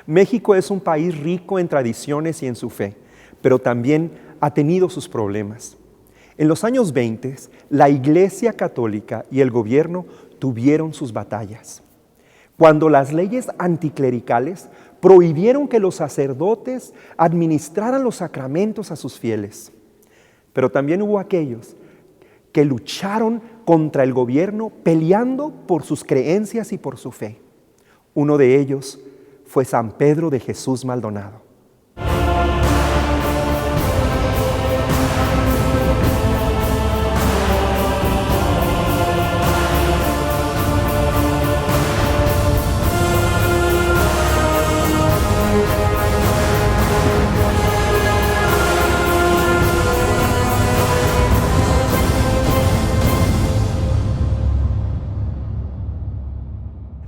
México es un país rico en tradiciones y en su fe, pero también ha tenido sus problemas. En los años 20, la Iglesia Católica y el gobierno tuvieron sus batallas. Cuando las leyes anticlericales prohibieron que los sacerdotes administraran los sacramentos a sus fieles. Pero también hubo aquellos que lucharon contra el gobierno peleando por sus creencias y por su fe. Uno de ellos fue San Pedro de Jesús Maldonado.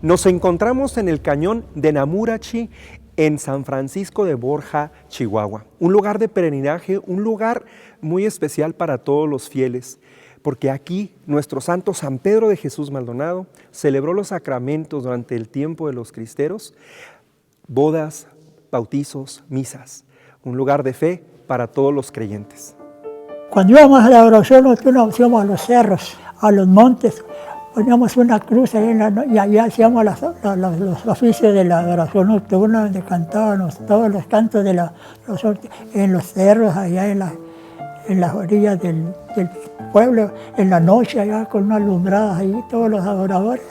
Nos encontramos en el cañón de Namurachi, en San Francisco de Borja, Chihuahua. Un lugar de peregrinaje, un lugar muy especial para todos los fieles, porque aquí nuestro santo San Pedro de Jesús Maldonado celebró los sacramentos durante el tiempo de los cristeros, bodas, bautizos, misas. Un lugar de fe para todos los creyentes. Cuando íbamos a la oración, nosotros íbamos a los cerros, a los montes, poníamos una cruz ahí y allá hacíamos los oficios de la adoración nocturna, donde cantábamos todos los cantos en los cerros, allá en las orillas del pueblo, en la noche, allá con unas alumbradas ahí, todos los adoradores.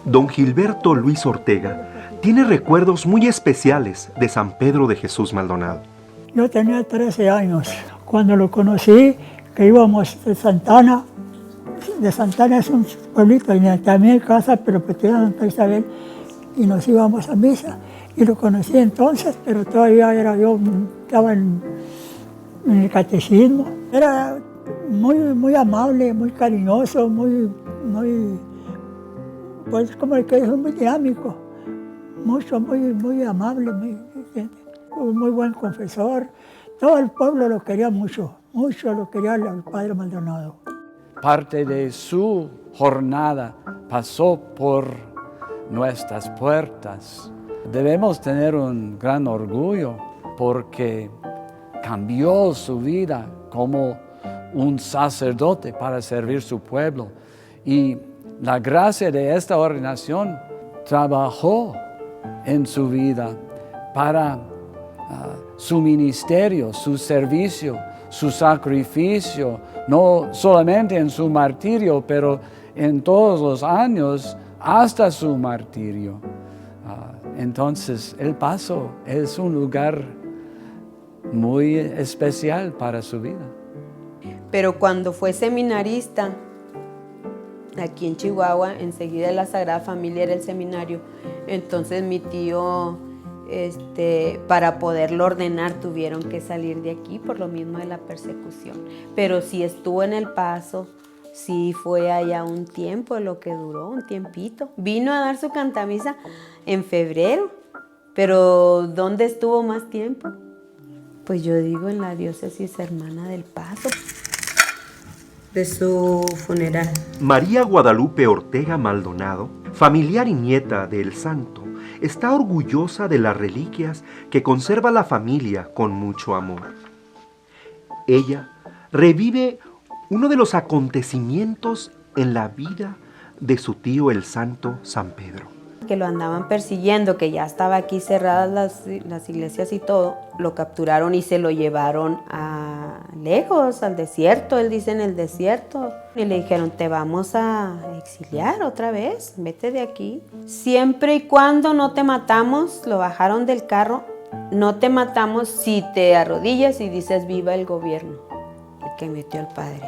Don Gilberto Luis Ortega tiene recuerdos muy especiales de San Pedro de Jesús Maldonado. Yo tenía 13 años cuando lo conocí, que íbamos de Santana. De Santana es un pueblito, y también casa, pero pertenece a Santa Isabel, y nos íbamos a misa. Y lo conocí entonces, pero todavía estaba en el catecismo. Era muy amable, muy cariñoso, pues como el que es muy dinámico, muy amable, muy buen confesor. Todo el pueblo lo quería mucho lo quería el padre Maldonado. Parte de su jornada pasó por nuestras puertas. Debemos tener un gran orgullo porque cambió su vida como un sacerdote para servir su pueblo. Y la gracia de esta ordenación trabajó en su vida para su ministerio, su servicio, su sacrificio, no solamente en su martirio, pero en todos los años hasta su martirio. Entonces, El Paso es un lugar muy especial para su vida. Pero cuando fue seminarista, aquí en Chihuahua, enseguida la Sagrada Familia era el seminario, entonces mi tío, para poderlo ordenar, tuvieron que salir de aquí por lo mismo de la persecución. Pero sí estuvo en El Paso, sí fue allá un tiempo, lo que duró, un tiempito. Vino a dar su cantamisa en febrero, pero ¿dónde estuvo más tiempo? Pues yo digo en la diócesis hermana del Paso, de su funeral. María Guadalupe Ortega Maldonado, familiar y nieta del santo, está orgullosa de las reliquias que conserva la familia con mucho amor. Ella revive uno de los acontecimientos en la vida de su tío el santo San Pedro. Que lo andaban persiguiendo, que ya estaba aquí cerradas las iglesias y todo, lo capturaron y se lo llevaron a lejos, al desierto, él dice en el desierto. Y le dijeron, te vamos a exiliar otra vez, vete de aquí. Siempre y cuando no te matamos, lo bajaron del carro, no te matamos si te arrodillas y dices viva el gobierno, el que metió al padre.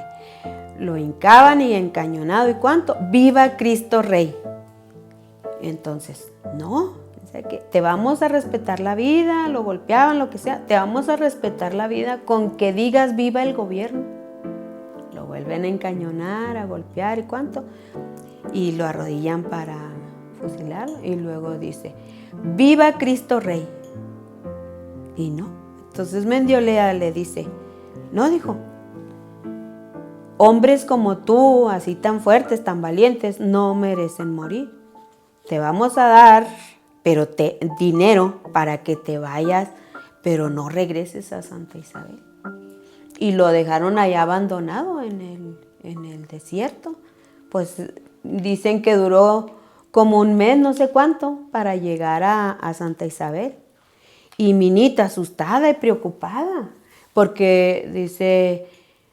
Lo hincaban y encañonado, ¿y cuánto? Viva Cristo Rey. Entonces, no, o sea que te vamos a respetar la vida, lo golpeaban, lo que sea, te vamos a respetar la vida con que digas viva el gobierno. Lo vuelven a encañonar, a golpear y cuánto, y lo arrodillan para fusilarlo y luego dice, viva Cristo Rey. Y no, entonces Mendiolea le dice, no, dijo, hombres como tú, así tan fuertes, tan valientes, no merecen morir. Te vamos a dar pero dinero para que te vayas, pero no regreses a Santa Isabel. Y lo dejaron allá abandonado en el desierto. Pues dicen que duró como un mes, no sé cuánto, para llegar a Santa Isabel. Y Minita asustada y preocupada, porque dice,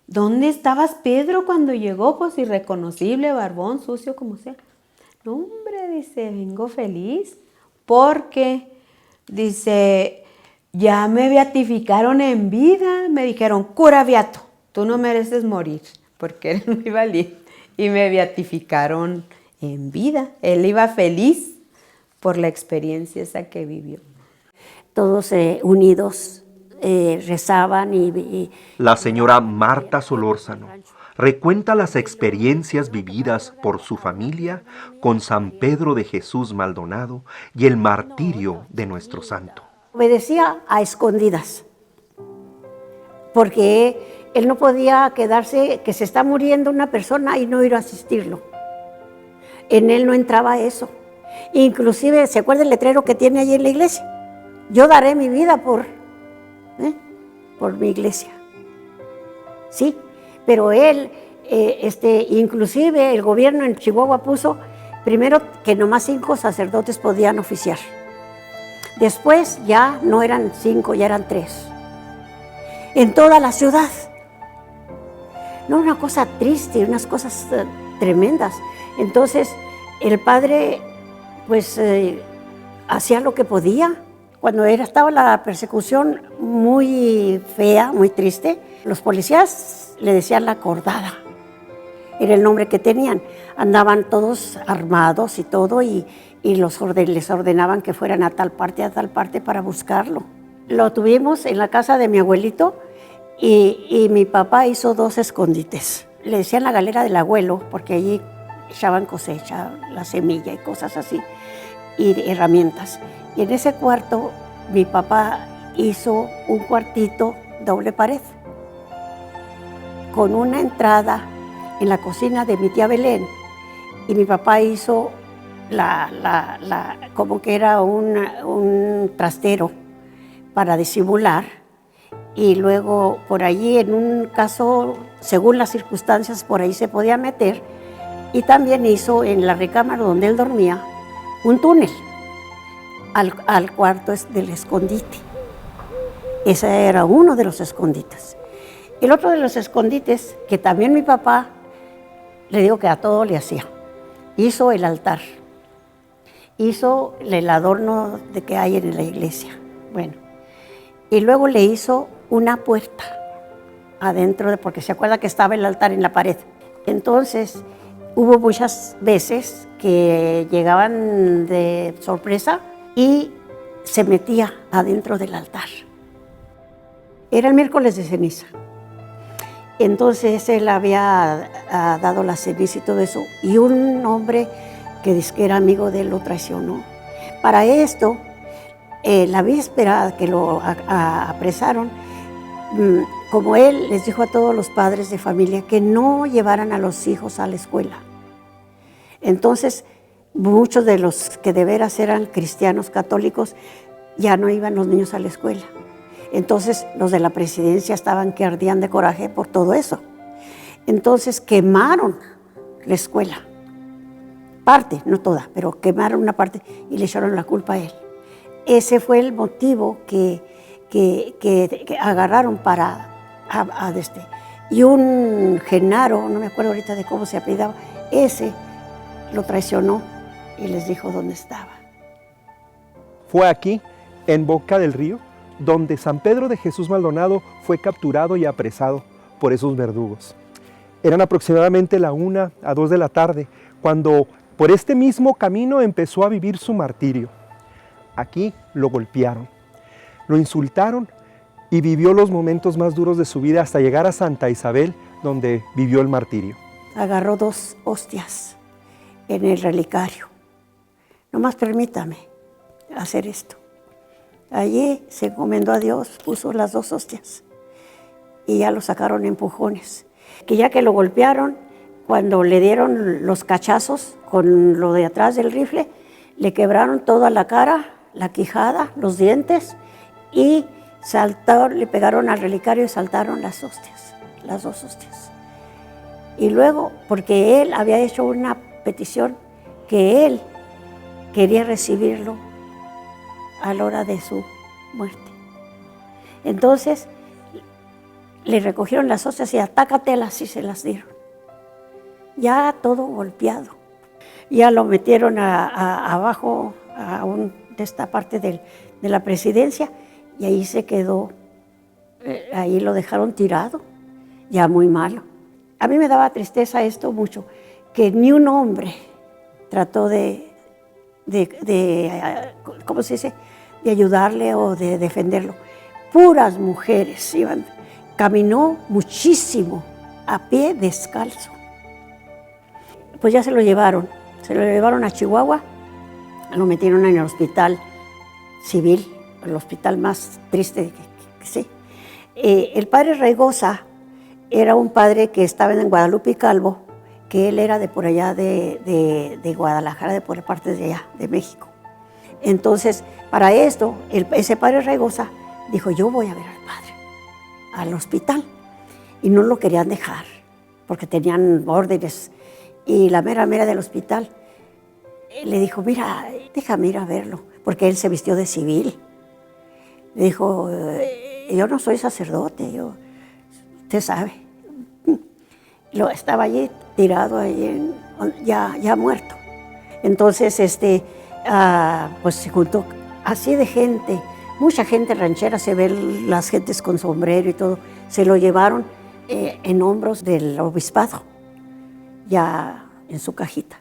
¿dónde estabas, Pedro, cuando llegó? Pues irreconocible, barbón, sucio, como sea. No, hombre, dice, vengo feliz, porque, dice, ya me beatificaron en vida, me dijeron, cura beato, tú no mereces morir, porque eres muy valiente. Y me beatificaron en vida. Él iba feliz por la experiencia esa que vivió. Todos unidos rezaban La señora Marta Solórzano recuenta las experiencias vividas por su familia con San Pedro de Jesús Maldonado y el martirio de nuestro santo. obedecía a escondidas, porque él no podía quedarse, que se está muriendo una persona y no ir a asistirlo. En él no entraba eso. Inclusive, ¿se acuerda el letrero que tiene allí en la iglesia? Yo daré mi vida por mi iglesia. Sí, pero él, inclusive el gobierno en Chihuahua puso primero que nomás 5 sacerdotes podían oficiar. Después ya no eran 5, ya eran 3. En toda la ciudad. No, una cosa triste, unas cosas tremendas. Entonces, el padre, pues, hacía lo que podía. Cuando estaba la persecución muy fea, muy triste, los policías le decían la acordada. Era el nombre que tenían. Andaban todos armados y todo, y les ordenaban que fueran a tal parte para buscarlo. Lo tuvimos en la casa de mi abuelito, y mi papá hizo 2 escondites. Le decían la galera del abuelo, porque allí echaban cosecha, la semilla y cosas así, y herramientas. Y en ese cuarto, mi papá hizo un cuartito doble pared, con una entrada en la cocina de mi tía Belén, y mi papá hizo como que era un trastero para disimular, y luego por allí, en un caso, según las circunstancias, por ahí se podía meter, y también hizo en la recámara donde él dormía un túnel al cuarto del escondite. Ese era uno de los escondites. El otro de los escondites, que también mi papá, le digo que a todo le hacía, hizo el altar, hizo el adorno de que hay en la iglesia, bueno, y luego le hizo una puerta adentro, porque se acuerda que estaba el altar en la pared. Entonces, hubo muchas veces que llegaban de sorpresa y se metía adentro del altar. Era el miércoles de ceniza. Entonces él había dado la ceniza y todo eso, y un hombre que dice que era amigo de él lo traicionó. Para esto, la víspera que lo apresaron, como él les dijo a todos los padres de familia que no llevaran a los hijos a la escuela. Entonces, muchos de los que de veras eran cristianos católicos ya no iban los niños a la escuela. Entonces, los de la presidencia estaban que ardían de coraje por todo eso. Entonces, quemaron la escuela. Parte, no toda, pero quemaron una parte y le echaron la culpa a él. Ese fue el motivo que agarraron para y un Genaro, no me acuerdo ahorita de cómo se apellidaba, ese lo traicionó y les dijo dónde estaba. Fue aquí, en Boca del Río, donde San Pedro de Jesús Maldonado fue capturado y apresado por esos verdugos. Eran aproximadamente la 1 a 2 de la tarde, cuando por este mismo camino empezó a vivir su martirio. Aquí lo golpearon, lo insultaron y vivió los momentos más duros de su vida hasta llegar a Santa Isabel, donde vivió el martirio. Agarró 2 hostias en el relicario. Nomás permítame hacer esto. Allí se encomendó a Dios, puso las 2 hostias y ya lo sacaron empujones. Que ya que lo golpearon, cuando le dieron los cachazos con lo de atrás del rifle, Le quebraron toda la cara, la quijada, los dientes y le pegaron al relicario y saltaron las hostias, las 2 hostias. Y luego, porque él había hecho una petición que él quería recibirlo a la hora de su muerte. Entonces, le recogieron las hostias y atácatelas y se las dieron. Ya todo golpeado. Ya lo metieron abajo de esta parte de la presidencia y ahí se quedó, ahí lo dejaron tirado, ya muy malo. A mí me daba tristeza esto mucho, que ni un hombre trató ¿cómo se dice?, de ayudarle o de defenderlo. Puras mujeres iban. Caminó muchísimo, a pie, descalzo. Pues ya se lo llevaron a Chihuahua, lo metieron en el hospital civil, el hospital más triste que sé. El padre Raigosa era un padre que estaba en Guadalupe y Calvo, que él era de por allá de Guadalajara, de por parte de allá, de México. Entonces, para esto, ese padre Raigosa dijo, yo voy a ver al padre, al hospital. Y no lo querían dejar, porque tenían órdenes. Y la mera del hospital le dijo, mira, déjame ir a verlo, porque él se vistió de civil. Le dijo, yo no soy sacerdote, usted sabe. Estaba allí tirado, ya muerto. Entonces, pues se juntó así de gente, mucha gente ranchera, se ven las gentes con sombrero y todo, se lo llevaron en hombros del obispado, ya en su cajita,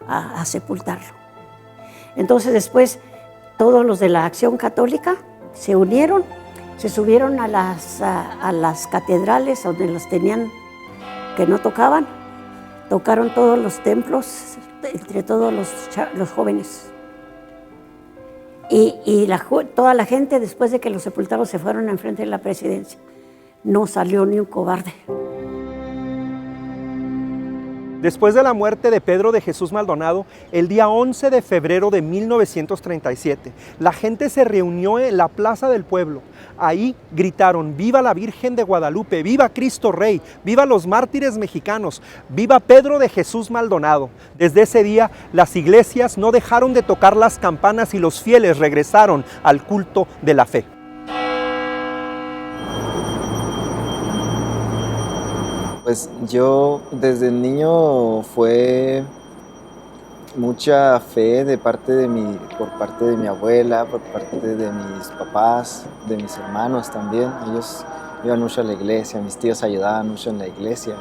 a sepultarlo. Entonces después todos los de la Acción Católica se unieron, se subieron a las catedrales donde los tenían que no tocaban, tocaron todos los templos, entre todos los jóvenes. Y toda la gente, después de que los sepultaron, se fueron enfrente de la presidencia. No salió ni un cobarde. Después de la muerte de Pedro de Jesús Maldonado, el día 11 de febrero de 1937, la gente se reunió en la Plaza del Pueblo. Ahí gritaron, ¡viva la Virgen de Guadalupe! ¡Viva Cristo Rey! ¡Viva los mártires mexicanos! ¡Viva Pedro de Jesús Maldonado! Desde ese día, las iglesias no dejaron de tocar las campanas y los fieles regresaron al culto de la fe. Pues yo desde niño fue mucha fe por parte de mi abuela, por parte de mis papás, de mis hermanos también. Ellos iban mucho a la iglesia, mis tíos ayudaban mucho en la iglesia.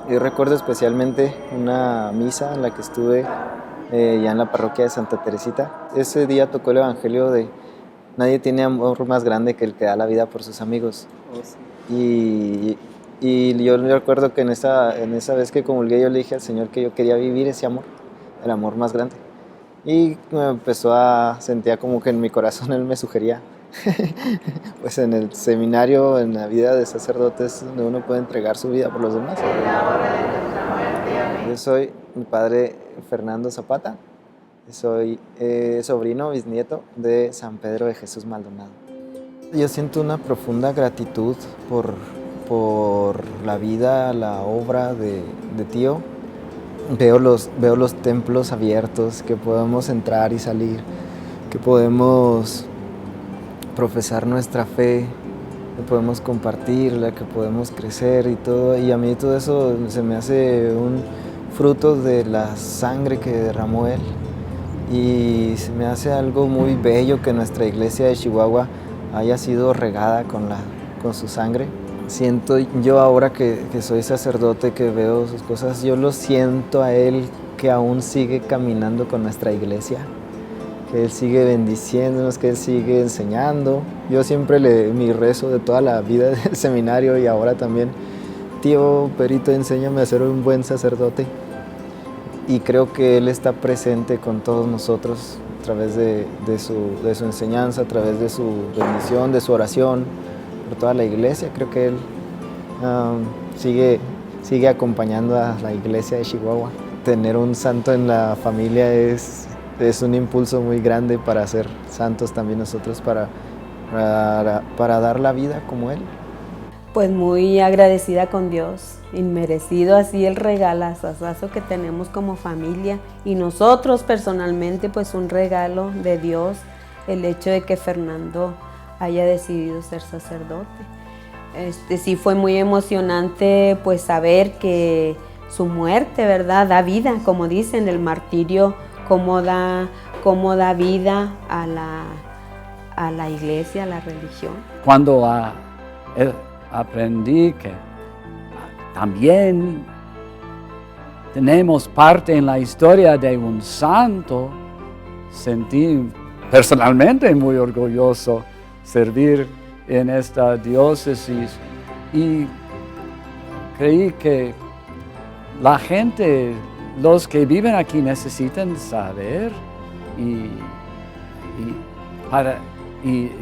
Yo recuerdo especialmente una misa en la que estuve ya en la parroquia de Santa Teresita. Ese día tocó el evangelio de nadie tiene amor más grande que el que da la vida por sus amigos. Y yo recuerdo que en esa vez que comulgué yo le dije al Señor que yo quería vivir ese amor, el amor más grande. Y me sentía como que en mi corazón Él me sugería. Pues en el seminario, en la vida de sacerdotes, donde uno puede entregar su vida por los demás. Yo soy mi padre Fernando Zapata, soy sobrino, bisnieto de San Pedro de Jesús Maldonado. Yo siento una profunda gratitud por la vida, la obra de tío. Veo los templos abiertos, que podemos entrar y salir, que podemos profesar nuestra fe, que podemos compartirla, que podemos crecer y todo. Y a mí todo eso se me hace un fruto de la sangre que derramó él. Y se me hace algo muy bello que nuestra iglesia de Chihuahua haya sido regada con su sangre. Siento yo ahora que soy sacerdote, que veo sus cosas, yo lo siento a él que aún sigue caminando con nuestra iglesia, que él sigue bendiciéndonos, que él sigue enseñando. Yo siempre mi rezo de toda la vida del seminario y ahora también, tío Perito, enséñame a ser un buen sacerdote. Y creo que él está presente con todos nosotros a través de su enseñanza, a través de su bendición, de su oración, por toda la iglesia. Creo que él sigue acompañando a la iglesia de Chihuahua. Tener un santo en la familia es es un impulso muy grande para ser santos también nosotros, para dar la vida como Él. Pues muy agradecida con Dios, inmerecido así el regalazazo que tenemos como familia y nosotros personalmente, pues un regalo de Dios, el hecho de que Fernando haya decidido ser sacerdote. Sí fue muy emocionante pues saber que su muerte, ¿verdad?, da vida, como dicen, el martirio, cómo da vida a la iglesia, a la religión. Cuando aprendí que también tenemos parte en la historia de un santo, sentí personalmente muy orgulloso servir en esta diócesis y creí que la gente, los que viven aquí necesitan saber y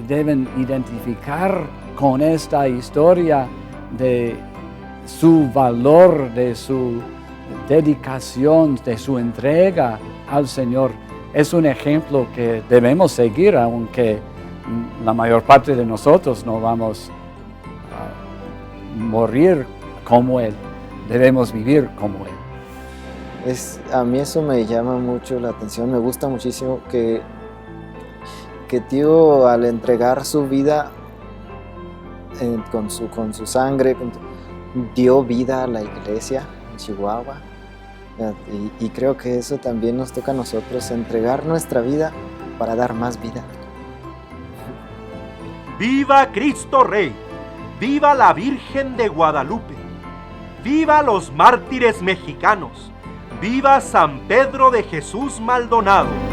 deben identificar con esta historia de su valor, de su dedicación, de su entrega al Señor. Es un ejemplo que debemos seguir, aunque la mayor parte de nosotros no vamos a morir como Él. Debemos vivir como Él. A mí eso me llama mucho la atención, me gusta muchísimo que Tío, al entregar su vida con su sangre, dio vida a la iglesia en Chihuahua. Y creo que eso también nos toca a nosotros, entregar nuestra vida para dar más vida. ¡Viva Cristo Rey! ¡Viva la Virgen de Guadalupe! ¡Viva los mártires mexicanos! ¡Viva San Pedro de Jesús Maldonado!